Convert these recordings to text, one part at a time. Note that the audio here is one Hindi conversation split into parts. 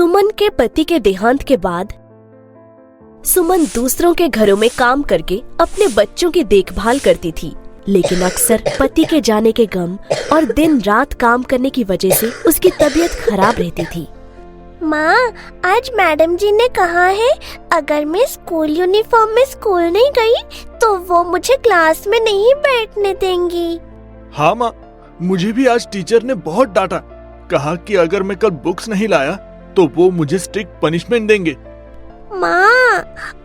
सुमन के पति के देहांत के बाद सुमन दूसरों के घरों में काम करके अपने बच्चों की देखभाल करती थी, लेकिन अक्सर पति के जाने के गम और दिन रात काम करने की वजह से उसकी तबीयत खराब रहती थी। माँ, आज मैडम जी ने कहा है अगर मैं स्कूल यूनिफॉर्म में स्कूल नहीं गई तो वो मुझे क्लास में नहीं बैठने देंगी। हाँ माँ, मुझे भी आज टीचर ने बहुत डांटा। कहा कि अगर मैं कल बुक्स नहीं लाया तो वो मुझे स्ट्रिक्ट पनिशमेंट देंगे। माँ,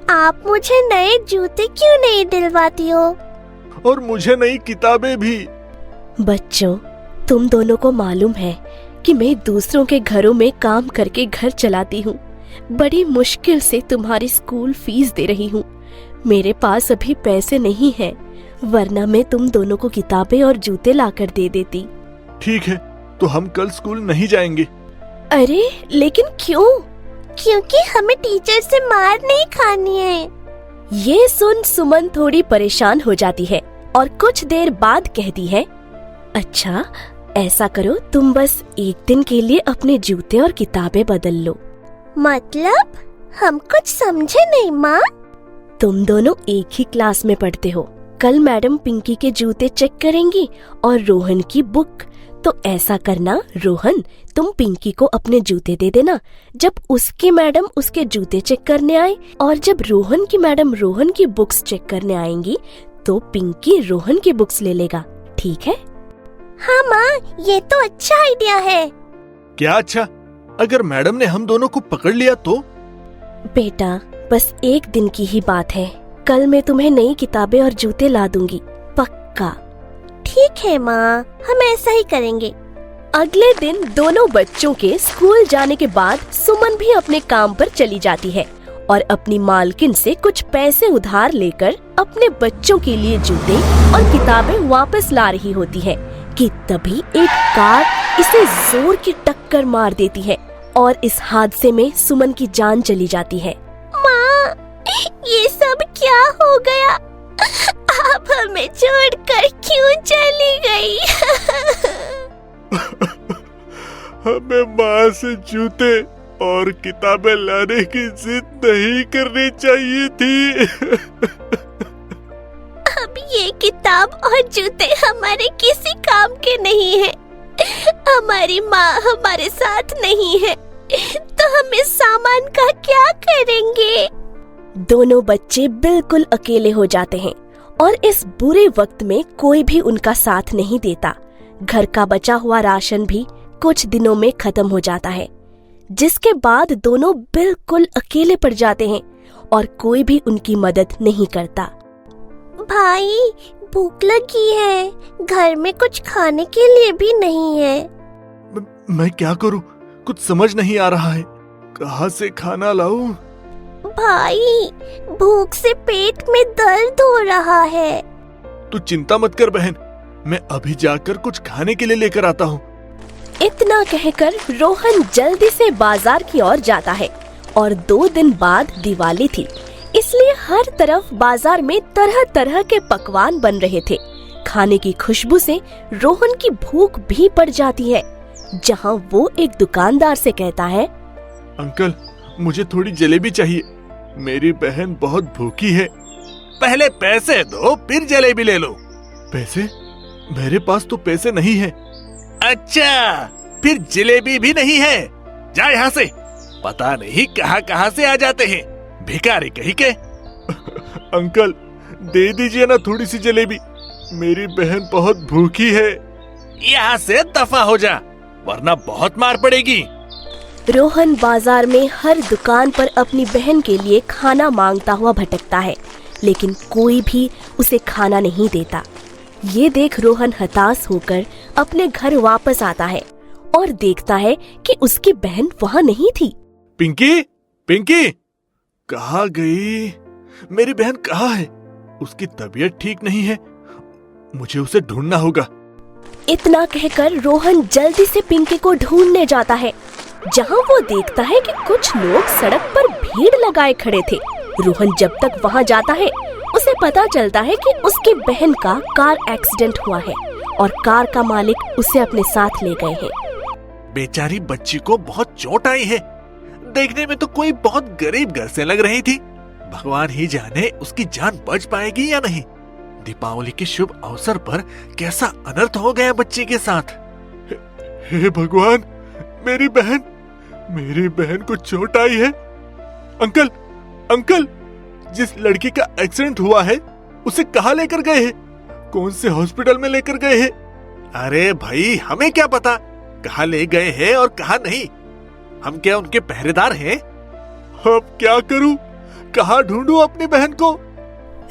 आप मुझे नए जूते क्यों नहीं दिलवाती हो? और मुझे नई किताबें भी। बच्चों, तुम दोनों को मालूम है कि मैं दूसरों के घरों में काम करके घर चलाती हूँ। बड़ी मुश्किल से तुम्हारी स्कूल फीस दे रही हूँ। मेरे पास अभी पैसे नहीं हैं, वरना मैं तुम दोनों को किताबें और जूते लाकर दे देती। ठीक है, तो हम कल स्कूल नहीं जाएंगे। अरे लेकिन क्यों? क्योंकि हमें टीचर से मार नहीं खानी है। ये सुन सुमन थोड़ी परेशान हो जाती है और कुछ देर बाद कहती है, अच्छा ऐसा करो, तुम बस एक दिन के लिए अपने जूते और किताबें बदल लो। मतलब? हम कुछ समझे नहीं माँ। तुम दोनों एक ही क्लास में पढ़ते हो। कल मैडम पिंकी के जूते चेक करेंगी और रोहन की बुक। तो ऐसा करना रोहन, तुम पिंकी को अपने जूते दे देना जब उसकी मैडम उसके जूते चेक करने आए, और जब रोहन की मैडम रोहन की बुक्स चेक करने आएंगी तो पिंकी रोहन की बुक्स ले लेगा। ठीक है? हाँ माँ, ये तो अच्छा आइडिया है। क्या अच्छा? अगर मैडम ने हम दोनों को पकड़ लिया तो? बेटा, बस एक दिन की ही बात है। कल मैं तुम्हें नई किताबें और जूते ला दूंगी, पक्का। ठीक है माँ, हम ऐसा ही करेंगे। अगले दिन दोनों बच्चों के स्कूल जाने के बाद सुमन भी अपने काम पर चली जाती है और अपनी मालकिन से कुछ पैसे उधार लेकर अपने बच्चों के लिए जूते और किताबें वापस ला रही होती है कि तभी एक कार इसे जोर की टक्कर मार देती है और इस हादसे में सुमन की जान चली जाती है। माँ, ये सब क्या हो गया? आप हमें छोड़कर क्यों चली गई? हमें माँ से जूते और किताबें लाने की जिद नहीं करनी चाहिए थी। अब ये किताब और जूते हमारे किसी काम के नहीं हैं। हमारी माँ हमारे साथ नहीं है, तो हम इस सामान का क्या करेंगे? दोनों बच्चे बिल्कुल अकेले हो जाते हैं और इस बुरे वक्त में कोई भी उनका साथ नहीं देता। घर का बचा हुआ राशन भी कुछ दिनों में खत्म हो जाता है, जिसके बाद दोनों बिल्कुल अकेले पड़ जाते हैं और कोई भी उनकी मदद नहीं करता। भाई, भूख लगी है, घर में कुछ खाने के लिए भी नहीं है। मैं क्या करूं? कुछ समझ नहीं आ रहा है। कहाँ से खाना लाऊं? भाई, भूख से पेट में दर्द हो रहा है। तू चिंता मत कर बहन, मैं अभी जाकर कुछ खाने के लिए लेकर आता हूँ। इतना कहकर रोहन जल्दी से बाजार की ओर जाता है और 2 दिन बाद दिवाली थी, इसलिए हर तरफ बाजार में तरह तरह के पकवान बन रहे थे। खाने की खुशबू से रोहन की भूख भी पड़ जाती है, जहाँ वो एक दुकानदार से कहता है, अंकल, मुझे थोड़ी जलेबी चाहिए, मेरी बहन बहुत भूखी है। पहले पैसे दो, फिर जलेबी ले लो। पैसे? मेरे पास तो पैसे नहीं है। अच्छा, फिर जलेबी भी नहीं है? जा यहाँ से, पता नहीं कहाँ कहाँ से आ जाते हैं, भिखारी कहीं के। अंकल, दे दीजिए ना थोड़ी सी जलेबी, मेरी बहन बहुत भूखी है। यहाँ से दफा हो जा, वरना बहुत मार पड़ेगी। रोहन बाजार में हर दुकान पर अपनी बहन के लिए खाना मांगता हुआ भटकता है, लेकिन कोई भी उसे खाना नहीं देता। ये देख रोहन हताश होकर अपने घर वापस आता है और देखता है कि उसकी बहन वहाँ नहीं थी। पिंकी, पिंकी, कहाँ गई? मेरी बहन कहाँ है? उसकी तबीयत ठीक नहीं है, मुझे उसे ढूंढना होगा। इतना कहकर रोहन जल्दी से पिंकी को ढूंढने जाता है, जहाँ वो देखता है कि कुछ लोग सड़क पर भीड़ लगाए खड़े थे। रोहन जब तक वहाँ जाता है, उसे पता चलता है कि उसकी बहन का कार एक्सीडेंट हुआ है और कार का मालिक उसे अपने साथ ले गए हैं। बेचारी बच्ची को बहुत चोट आई है, देखने में तो कोई बहुत गरीब घर से लग रही थी। भगवान ही जाने उसकी जान बच पाएगी या नहीं। दीपावली के शुभ अवसर पर कैसा अनर्थ हो गया बच्ची के साथ। हे भगवान, मेरी बहन को चोट आई है। अंकल, जिस लड़की का एक्सीडेंट हुआ है उसे कहाँ लेकर गए हैं? कौन से हॉस्पिटल में लेकर गए हैं? अरे भाई, हमें क्या पता कहाँ ले गए हैं और कहाँ नहीं। हम क्या उनके पहरेदार हैं? अब क्या करूं? कहाँ ढूंढूं अपनी बहन को?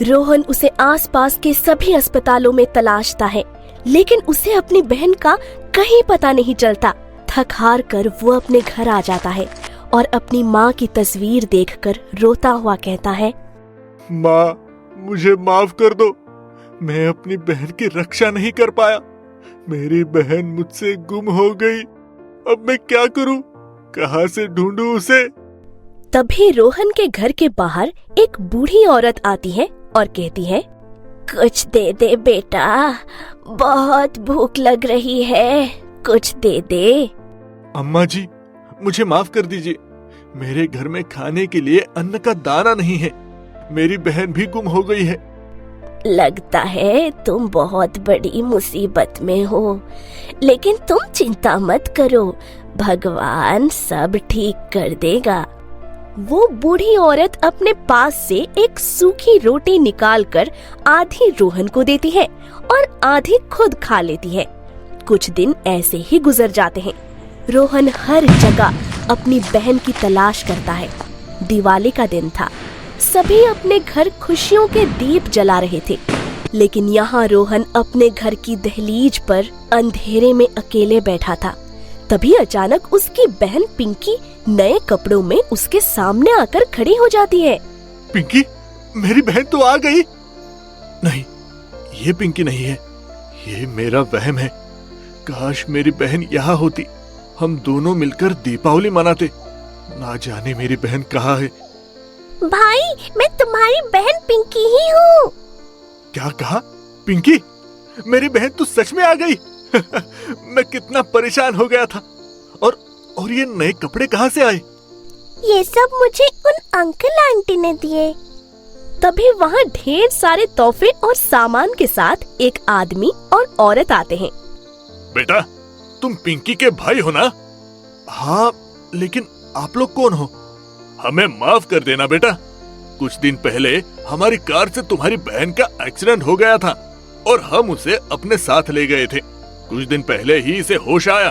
रोहन उसे आसपास के सभी अस्पतालों में तलाशता है, लेकिन उसे अपनी बहन का कहीं पता नहीं चलता। थक हार कर वो अपने घर आ जाता है और अपनी माँ की तस्वीर देखकर रोता हुआ कहता है, माँ, मुझे माफ कर दो। मैं अपनी बहन की रक्षा नहीं कर पाया। मेरी बहन मुझसे गुम हो गई। अब मैं क्या करूं? कहाँ से ढूंढूं उसे? तभी रोहन के घर के बाहर एक बूढ़ी औरत आती है और कहती है, कुछ दे दे बेटा, बहुत भूख लग रही है, कुछ दे दे। अम्मा जी, मुझे माफ कर दीजिए। मेरे घर में खाने के लिए अन्न का दाना नहीं है। मेरी बहन भी गुम हो गई है। लगता है तुम बहुत बड़ी मुसीबत में हो, लेकिन तुम चिंता मत करो, भगवान सब ठीक कर देगा। वो बूढ़ी औरत अपने पास से एक सूखी रोटी निकालकर आधी रोहन को देती है और आधी खुद खा लेती है। कुछ दिन ऐसे ही गुजर जाते हैं। रोहन हर जगह अपनी बहन की तलाश करता है। दिवाली का दिन था। सभी अपने घर खुशियों के दीप जला रहे थे, लेकिन यहाँ रोहन अपने घर की दहलीज पर अंधेरे में अकेले बैठा था। तभी अचानक उसकी बहन पिंकी नए कपड़ों में उसके सामने आकर खड़ी हो जाती है। पिंकी, मेरी बहन तो आ गई। नहीं, ये पिंकी नहीं है, ये मेरा वहम है। काश मेरी बहन यहाँ होती, हम दोनों मिलकर दीपावली मनाते। ना जाने मेरी बहन कहाँ है। भाई, मैं तुम्हारी बहन पिंकी ही हूँ। क्या कहा? पिंकी, मेरी बहन तो सच में आ गई। मैं कितना परेशान हो गया था। और ये नए कपड़े कहाँ से आए? ये सब मुझे उन अंकल आंटी ने दिए। तभी वहाँ ढेर सारे तोहफे और सामान के साथ एक आदमी और औरत आते हैं। बेटा, तुम पिंकी के भाई हो ना? हाँ, लेकिन आप लोग कौन हो? हमें माफ कर देना बेटा। कुछ दिन पहले हमारी कार से तुम्हारी बहन का एक्सीडेंट हो गया था और हम उसे अपने साथ ले गए थे। कुछ दिन पहले ही इसे होश आया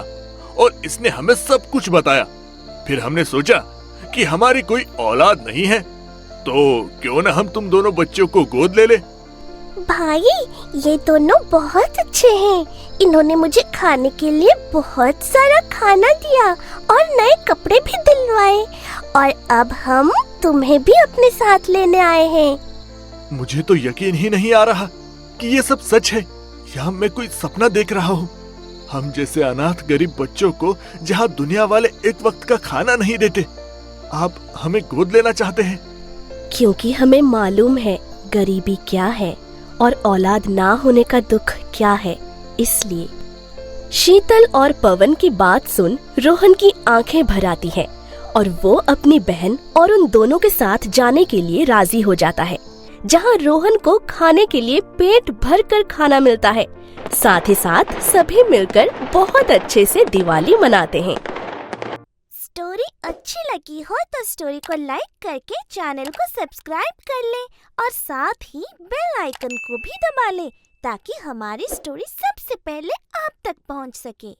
और इसने हमें सब कुछ बताया। फिर हमने सोचा कि हमारी कोई औलाद नहीं है, तो क्यों न हम तुम दोनों बच्चों को गोद ले ले। भाई, ये दोनों बहुत अच्छे हैं। इन्होंने मुझे खाने के लिए बहुत सारा खाना दिया और नए कपड़े भी दिलवाए, और अब हम तुम्हें भी अपने साथ लेने आए हैं। मुझे तो यकीन ही नहीं आ रहा कि ये सब सच है या मैं कोई सपना देख रहा हूँ। हम जैसे अनाथ गरीब बच्चों को जहाँ दुनिया वाले एक वक्त का खाना नहीं देते, आप हमें गोद लेना चाहते हैं। क्योंकि हमें मालूम है गरीबी क्या है और औलाद ना होने का दुख क्या है, इसलिए। शीतल और पवन की बात सुन रोहन की आंखें भर आती हैं और वो अपनी बहन और उन दोनों के साथ जाने के लिए राजी हो जाता है, जहाँ रोहन को खाने के लिए पेट भर कर खाना मिलता है। साथ ही साथ सभी मिलकर बहुत अच्छे से दिवाली मनाते हैं। स्टोरी अच्छी लगी हो तो स्टोरी को लाइक करके चैनल को सब्सक्राइब कर ले और साथ ही बेल आइकन को भी दबा ले, ताकि हमारी स्टोरी सबसे पहले आप तक पहुंच सके।